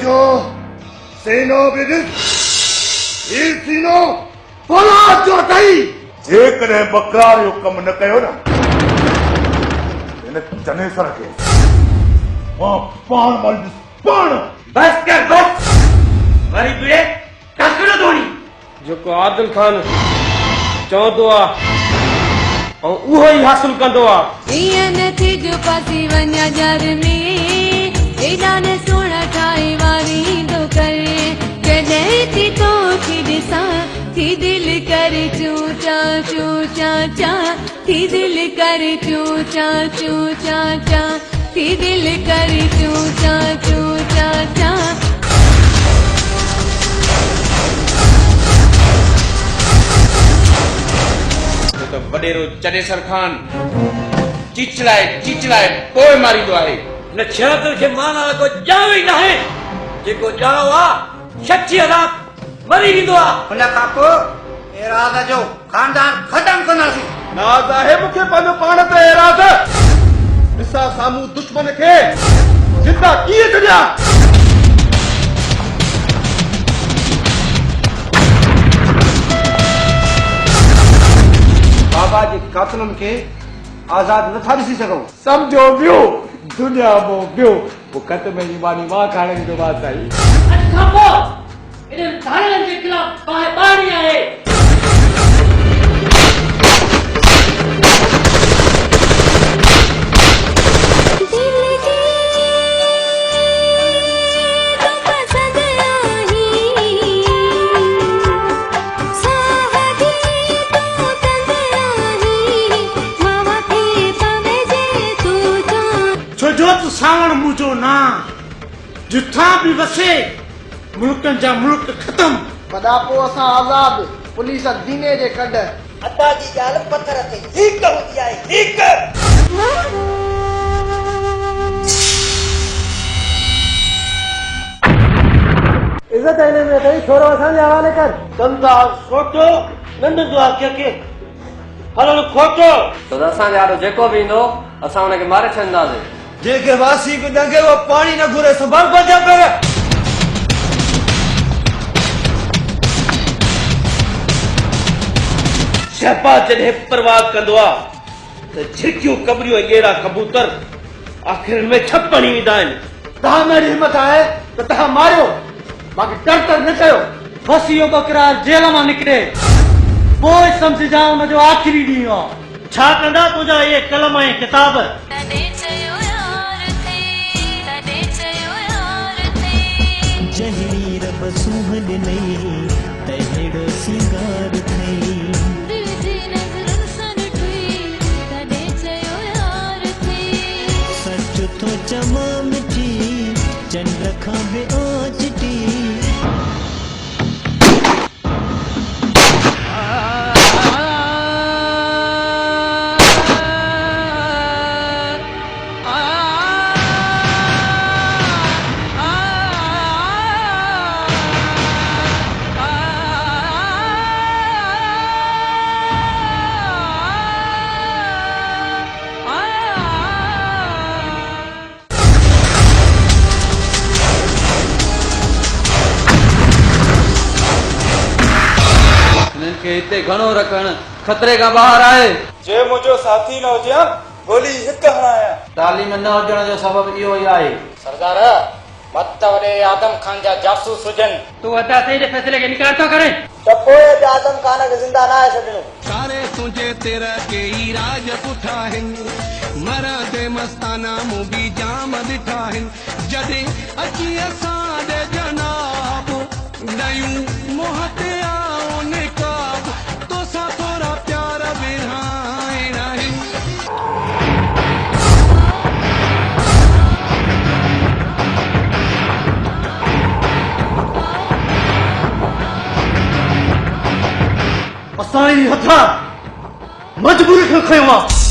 जो सेनो बिदिस इल्सिनो फला जो तई जेकरे बकरार यो कम न कयो ना इन चने सर के मां पाण मल पाण बस कर बस वरी बिड़े ककड़ो धोनी जेको आदिल खान चवंदो आहे ऐं उहो ई हासिल कंदो आहे ईअं न थी जो पासी वञा जर में एॾा न सोना ठाहे वारींदो करे जॾहिं थी तोखे ॾिसां थी दिलि करे चूं चां थी दिलि करे चूं चां थी दिलि करे चूं चां तो वडेरो चनेसर खान चिचलाए पोइ मारींदो आहे न शहद खे माना को ॼाव ई नाहे जेको ॼाव आहे सची अदाब मरी वेंदो आहे हुन खां पोइ एराज़ जो खानदान ख़तम कंदासीं नाज़ आहे मूंखे पंहिंजो पाण ते एराज़ ॾिसां साम्हूं दुश्मन खे जिंदा कीअं कढिया बाबा जे कातलनि खे आज़ाद नथा ॾिसी सघूं सम्झो ॿियो दुनिया मो ॿियो पोइ कट में ईमानी मां खाइण ईंदो आहे साईं खां पोइ इन्हनि धारणनि जे ख़िलाफ़ बाणी आहे सावण मुझो ना जिथा भी वसे मुल्कन जा मुल्क खत्म बदापो असां आज़ाद पुलिस दीने जे कढ अता जी ॻाल्हि पत्थर ते ठीक हूंदी आहे ठीक इज़त हिन में अथई छोरो असांजे हवाले कर कंदा सोचो नंढंदो आहे के हलण खोटो तो असांजे आॾो जेको बि ईंदो असां हुनखे मारे छॾींदासीं जेके वासी को दंगे वो पानी न घुरे संभाल बचा पे शहबाज जॾहिं परवाज़ कंदो आहे त झिरकियूं कबरियूं ऐं ॻेड़ा कबूतर आख़िर में छपणी वेंदा आहिनि तव्हां में हिम्मत आहे त तव्हां मारियो बाक़ी टर्टर न कयो बसि इहो बकरार जेल मां निकिरे पोइ सम्झजां हुनजो आख़िरी ॾींहुं आहे छा कंदा तुंहिंजा इहे कलम ऐं किताब जहरी रब सुहन नहीं तहेड़ो सिंगार थई दिल जी नजरन सन ठुई कदे चयो यार थई सच तो जमा मिठी चंड खां बे ओचटी हिते घणो रखण खतरे खां ॿाहिरि आहे जे मुंहिंजो साथी न हुजे गोली हिकु हणाया तालीम न हुजण जो सबबु इहो ई आहे सरदार मत वॾे आदम खान जा जासूस हुजनि तूं अदा तेरे फैसले के निकाल तो करे त पोइ आदम खान खे ज़िंदा न आहे छॾिणो सारे तुंहिंजे तेर के ई राज पुठा आहिनि मरद मस्ताना मूं बि जाम ॾिठा आहिनि जॾहिं अची असां ॾे जनाब ॾयूं मोह ते आओ निकाब तोसां थोरा प्यार विरहाइण आहिनि असां ई हथा मजबूरी खे खयो आहे